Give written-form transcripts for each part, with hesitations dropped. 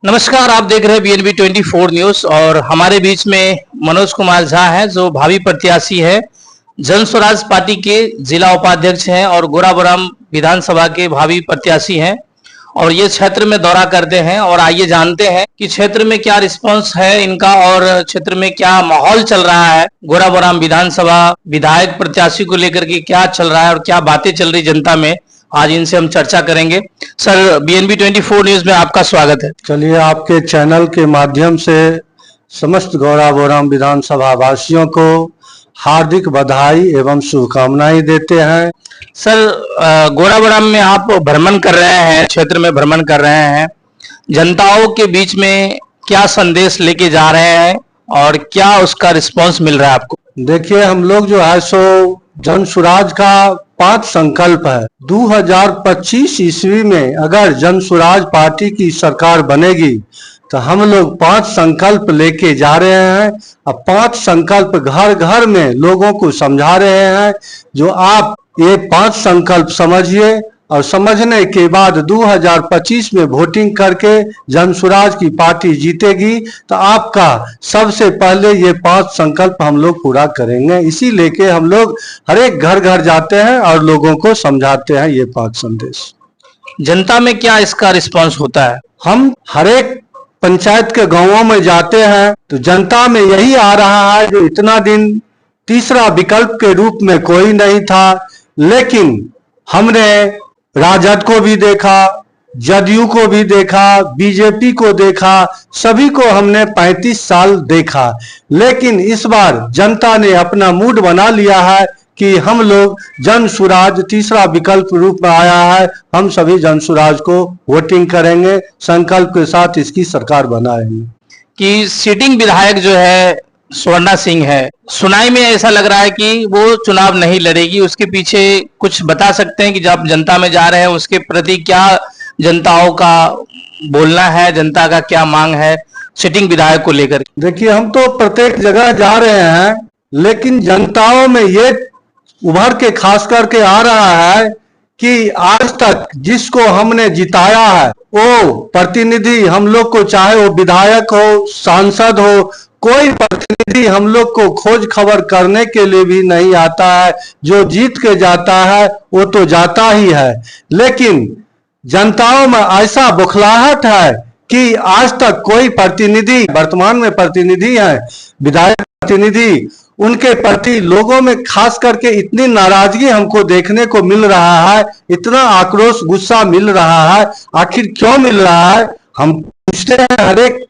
नमस्कार, आप देख रहे हैं BNB 24 न्यूज और हमारे बीच में मनोज कुमार झा हैं जो भावी प्रत्याशी है, जन स्वराज पार्टी के जिला उपाध्यक्ष हैं और गोराबोराम विधानसभा के भावी प्रत्याशी हैं और ये क्षेत्र में दौरा करते हैं। और आइए जानते हैं कि क्षेत्र में क्या रिस्पांस है इनका और क्षेत्र में क्या माहौल चल रहा है। गोराबोराम विधानसभा विधायक प्रत्याशी को लेकर के क्या चल रहा है और क्या बातें चल रही जनता में, आज इनसे हम चर्चा करेंगे। सर, BNB 24 न्यूज में आपका स्वागत है। चलिए, आपके चैनल के माध्यम से समस्त गोराबोराम विधानसभा वासियों को हार्दिक बधाई एवं शुभकामनाएं देते हैं। सर, गोराबोराम में आप भ्रमण कर रहे हैं, क्षेत्र में भ्रमण कर रहे हैं, जनताओं के बीच में क्या संदेश लेके जा रहे हैं और क्या उसका रिस्पांस मिल रहा है आपको? देखिए, हम लोग जो है सो जन स्वराज का 5 संकल्प है। 2025 ईस्वी में अगर जन स्वराज पार्टी की सरकार बनेगी तो हम लोग 5 संकल्प लेके जा रहे हैं। अब 5 संकल्प घर घर में लोगों को समझा रहे हैं। जो आप ये 5 संकल्प समझिए और समझने के बाद 2025 में वोटिंग करके जन स्वराज की पार्टी जीतेगी तो आपका सबसे पहले ये 5 संकल्प हम लोग पूरा करेंगे। इसी लेके हम लोग हर एक घर घर जाते हैं और लोगों को समझाते हैं ये 5 संदेश। जनता में क्या इसका रिस्पांस होता है? हम हर एक पंचायत के गांवों में जाते हैं तो जनता में यही आ रहा है जो इतना दिन तीसरा विकल्प के रूप में कोई नहीं था, लेकिन हमने राजद को भी देखा, जदयू को भी देखा, बीजेपी को देखा, सभी को हमने 35 साल देखा। लेकिन इस बार जनता ने अपना मूड बना लिया है कि हम लोग जन स्वराज तीसरा विकल्प रूप में आया है, हम सभी जन स्वराज को वोटिंग करेंगे, संकल्प के साथ इसकी सरकार बनाएंगे। कि सिटिंग विधायक जो है स्वर्णा सिंह है, सुनाई में ऐसा लग रहा है कि वो चुनाव नहीं लड़ेगी, उसके पीछे कुछ बता सकते हैं कि जब जनता में जा रहे हैं उसके प्रति क्या जनताओं का बोलना है, जनता का क्या मांग है सिटिंग विधायक को लेकर? देखिए, हम तो प्रत्येक जगह जा रहे हैं, लेकिन जनताओं में ये उभर के खास करके आ रहा है कि आज तक जिसको हमने जिताया है वो प्रतिनिधि हम लोग को, चाहे वो विधायक हो, सांसद हो, कोई प्रतिनिधि हम लोग को खोज खबर करने के लिए भी नहीं आता है। जो जीत के जाता है वो तो जाता ही है, लेकिन जनताओं में ऐसा बौखलाहट है कि आज तक कोई प्रतिनिधि, वर्तमान में प्रतिनिधि है, विधायक प्रतिनिधि, उनके प्रति लोगों में खास करके इतनी नाराजगी हमको देखने को मिल रहा है, इतना आक्रोश, गुस्सा मिल रहा है। आखिर क्यों मिल रहा है हम पूछते हैं हर एक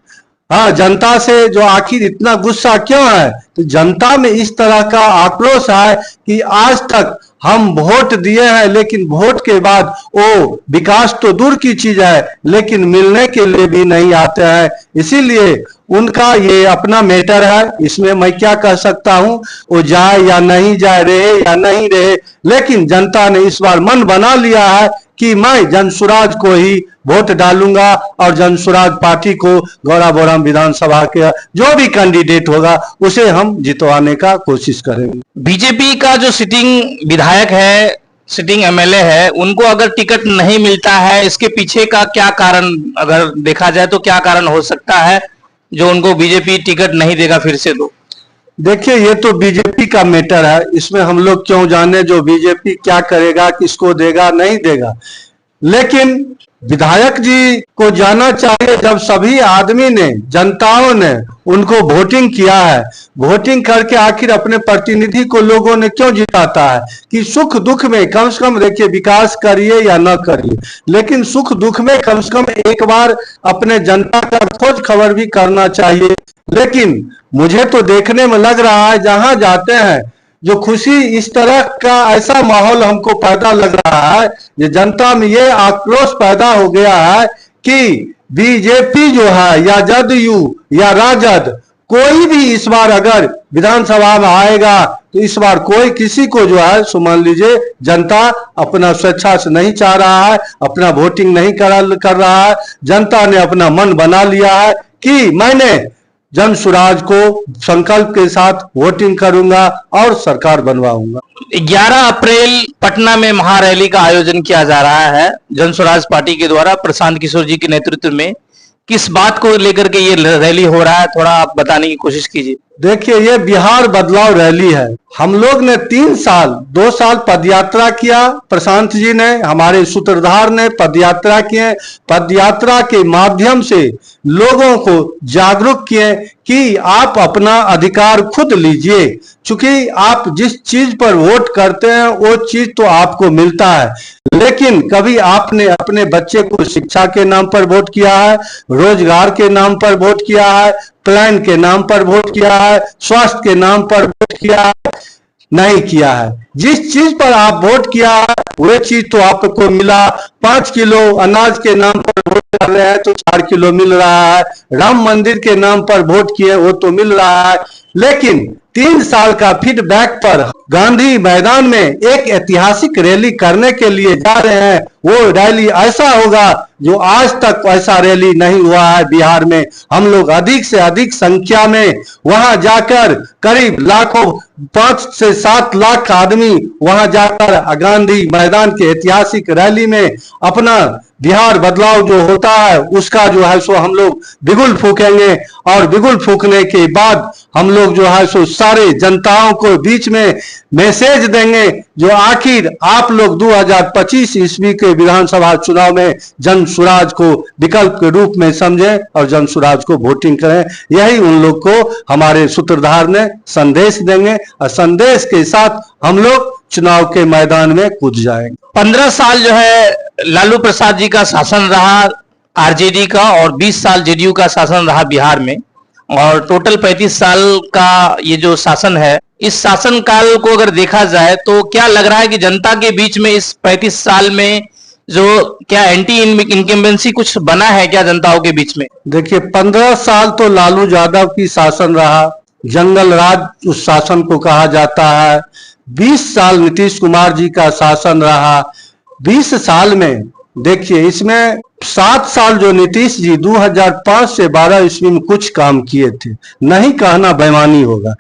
जनता से, जो आखिर इतना गुस्सा क्यों है? तो जनता में इस तरह का आक्रोश है कि आज तक हम वोट दिए हैं, लेकिन वोट के बाद वो विकास तो दूर की चीज है, लेकिन मिलने के लिए भी नहीं आते हैं। इसीलिए उनका ये अपना मैटर है, इसमें मैं क्या कह सकता हूं, वो जाए या नहीं जाए, रहे या नहीं रहे, लेकिन जनता ने इस बार मन बना लिया है कि मैं जन स्वराज को ही वोट डालूंगा और जन स्वराज पार्टी को, गोराबोराम विधानसभा के जो भी कैंडिडेट होगा उसे हम जितवाने का कोशिश करेंगे। बीजेपी का जो सिटिंग विधायक है, सिटिंग MLA है, उनको अगर टिकट नहीं मिलता है, इसके पीछे का क्या कारण अगर देखा जाए तो क्या कारण हो सकता है जो उनको बीजेपी टिकट नहीं देगा फिर से? तो देखिए, ये तो बीजेपी का मैटर है, इसमें हम लोग क्यों जाने जो बीजेपी क्या करेगा, किसको देगा नहीं देगा। लेकिन विधायक जी को जाना चाहिए, जब सभी आदमी ने, जनताओं ने उनको वोटिंग किया है, वोटिंग करके आखिर अपने प्रतिनिधि को लोगों ने क्यों जिताता है कि सुख दुख में कम से कम, देखिए, विकास करिए या ना करिए, लेकिन सुख दुख में कम से कम एक बार अपने जनता का खोज खबर भी करना चाहिए। लेकिन मुझे तो देखने में लग रहा है जहां जाते हैं जो खुशी, इस तरह का ऐसा माहौल हमको पैदा लग रहा है, ये जनता में ये आक्रोश पैदा हो गया है कि बीजेपी जो है या जदयू या राजद, कोई भी इस बार अगर विधानसभा में आएगा तो इस बार कोई किसी को जो है, सो मान लीजिए, जनता अपना स्वेच्छा से नहीं चाह रहा है, अपना वोटिंग नहीं कर रहा है। जनता ने अपना मन बना लिया है कि मैंने जन स्वराज को संकल्प के साथ वोटिंग करूंगा और सरकार बनवाऊंगा। 11 अप्रैल पटना में महारैली का आयोजन किया जा रहा है जन स्वराज पार्टी के द्वारा, प्रशांत किशोर जी के नेतृत्व में। किस बात को लेकर के ये रैली हो रहा है, थोड़ा आप बताने की कोशिश कीजिए। देखिए, ये बिहार बदलाव रैली है। हम लोग ने 2 साल पदयात्रा किया, प्रशांत जी ने, हमारे सूत्रधार ने पदयात्रा किए। पदयात्रा के माध्यम से लोगों को जागरूक किए कि आप अपना अधिकार खुद लीजिए, क्योंकि आप जिस चीज पर वोट करते हैं वो चीज तो आपको मिलता है, लेकिन कभी आपने अपने बच्चे को शिक्षा के नाम पर वोट किया है, रोजगार के नाम पर वोट किया है, प्लान के नाम पर वोट किया है, स्वास्थ्य के नाम पर वोट किया है? नहीं किया है। जिस चीज पर आप वोट किया है वह चीज तो आपको मिला। 5 किलो अनाज के नाम पर वोट कर रहे हैं तो 4 किलो मिल रहा है। राम मंदिर के नाम पर वोट किए वो तो मिल रहा है, लेकिन 3 साल का फीडबैक पर गांधी मैदान में एक ऐतिहासिक रैली करने के लिए जा रहे हैं। वो रैली ऐसा होगा जो आज तक ऐसा रैली नहीं हुआ है बिहार में। हम लोग अधिक से अधिक संख्या में वहां जाकर, करीब लाखों, 5 से 7 लाख आदमी वहां जाकर गांधी मैदान के ऐतिहासिक रैली में अपना बिहार बदलाव जो होता है उसका जो है सो हम लोग बिगुल फूकेंगे, और बिगुल फूकने के बाद हम लोग जो है सो सारे जनताओं को बीच में मैसेज देंगे जो आखिर आप लोग 2025 ईस्वी के विधानसभा चुनाव में जन स्वराज को विकल्प के रूप में समझें और जन स्वराज को वोटिंग करें। यही उन लोग को हमारे सूत्रधार ने संदेश देंगे, और संदेश के साथ हम लोग चुनाव के मैदान में कूद जाएंगे। 15 साल जो है लालू प्रसाद जी का शासन रहा आरजेडी का, और 20 साल जेडीयू का शासन रहा बिहार में, और टोटल 35 साल का ये जो शासन है, इस शासन काल को अगर देखा जाए तो क्या लग रहा है कि जनता के बीच में इस 35 साल में जो क्या एंटी इनकम्बेंसी कुछ बना है क्या जनताओं के बीच में? देखिए, 15 साल तो लालू यादव की शासन रहा, जंगल राज उस शासन को कहा जाता है। 20 साल नीतीश कुमार जी का शासन रहा। 20 साल में देखिए, इसमें 7 साल जो नीतीश जी 2005 से 12 ईस्वी में कुछ काम किए थे, नहीं कहना बेईमानी होगा,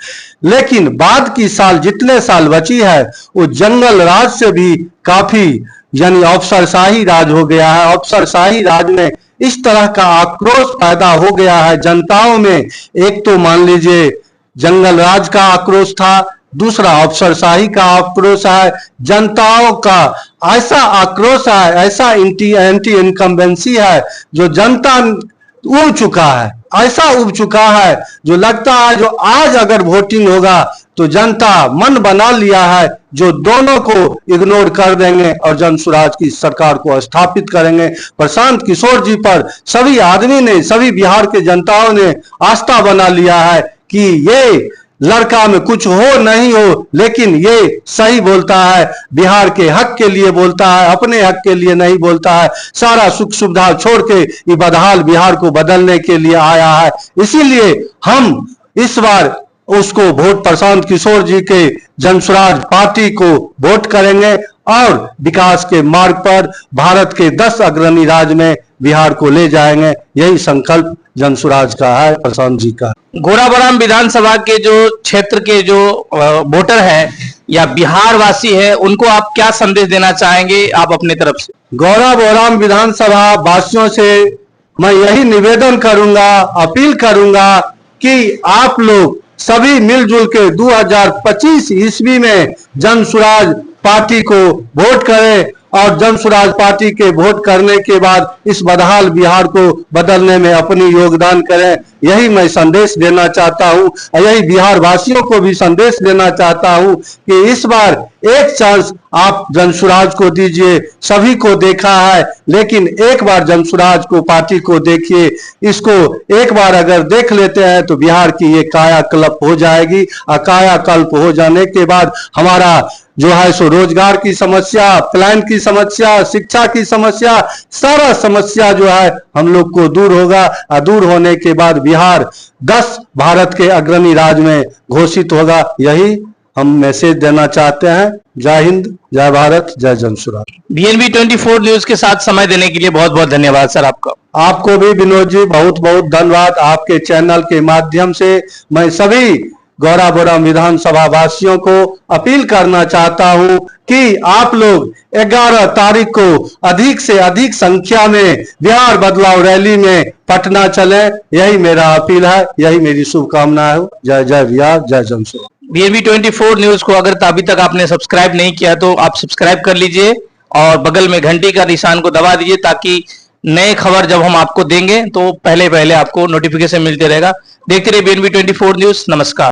लेकिन बाद की साल जितने साल बची है वो जंगल राज से भी काफी, यानी अफसरशाही राज हो गया है। अफसरशाही राज में इस तरह का आक्रोश पैदा हो गया है जनताओं में। एक तो मान लीजिए जंगल राज का आक्रोश था, दूसरा अफसरशाही का आक्रोश है, जनताओं का ऐसा आक्रोश है, ऐसा एंटी इनकम्बेंसी है जो जनता उब चुका है, ऐसा उब चुका है जो लगता है जो आज अगर वोटिंग होगा तो जनता मन बना लिया है जो दोनों को इग्नोर कर देंगे और जन स्वराज की सरकार को स्थापित करेंगे। प्रशांत किशोर जी पर सभी आदमी ने, सभी बिहार के जनताओं ने आस्था बना लिया है कि ये लड़का में कुछ हो नहीं हो, लेकिन ये सही बोलता है, बिहार के हक के लिए बोलता है, अपने हक के लिए नहीं बोलता है। सारा सुख सुविधा छोड़ के ये बदहाल बिहार को बदलने के लिए आया है। इसीलिए हम इस बार उसको वोट प्रशांत किशोर जी के जन स्वराज पार्टी को वोट करेंगे और विकास के मार्ग पर भारत के 10 अग्रणी राज्य में बिहार को ले जाएंगे। यही संकल्प जन स्वराज का है, प्रशांत जी का। गोराबराम विधानसभा के जो क्षेत्र के जो वोटर हैं या बिहार वासी है, उनको आप क्या संदेश देना चाहेंगे आप अपने तरफ से? गोराबराम विधानसभा वासियों से मैं यही निवेदन करूंगा, अपील करूंगा कि आप लोग सभी मिलजुल के 2025 ईस्वी में जन स्वराज पार्टी को वोट करें, और जन स्वराज पार्टी के वोट करने के बाद इस बदहाल बिहार को बदलने में अपनी योगदान करें। यही मैं संदेश देना चाहता हूं, और यही बिहार वासियों को भी संदेश देना चाहता हूं कि इस बार एक चांस आप जन स्वराज को दीजिए। सभी को देखा है, लेकिन एक बार जन स्वराज को पार्टी को देखिए। इसको एक बार अगर देख लेते हैं तो बिहार की ये कायाकल्प हो जाएगी, और कायाकल्प हो जाने के बाद हमारा जो है सो रोजगार की समस्या, प्लान की समस्या, शिक्षा की समस्या, सारा समस्या जो है हम लोग को दूर होगा, और दूर होने के बाद बिहार 10 भारत के अग्रणी राज्य में घोषित होगा। यही हम मैसेज देना चाहते हैं। जय हिंद, जय भारत, जय जन स्वराज। BNB 24 न्यूज के साथ समय देने के लिए बहुत बहुत धन्यवाद सर आपका। आपको भी विनोद जी बहुत बहुत धन्यवाद। आपके चैनल के माध्यम से मैं सभी गौराबोराम विधानसभा वासियों को अपील करना चाहता हूं कि आप लोग 11 तारीख को अधिक से अधिक संख्या में बिहार बदलाव रैली में पटना चलें। यही मेरा अपील है, यही मेरी शुभकामना है। जय जय बिहार, जय जनसुराज। BNB 24 न्यूज को अगर अभी तक आपने सब्सक्राइब नहीं किया तो आप सब्सक्राइब कर लीजिए और बगल में घंटी का निशान को दबा दीजिए, ताकि नए खबर जब हम आपको देंगे तो पहले आपको नोटिफिकेशन मिलते रहेगा। देखते रहिए BNB 24 न्यूज। नमस्कार।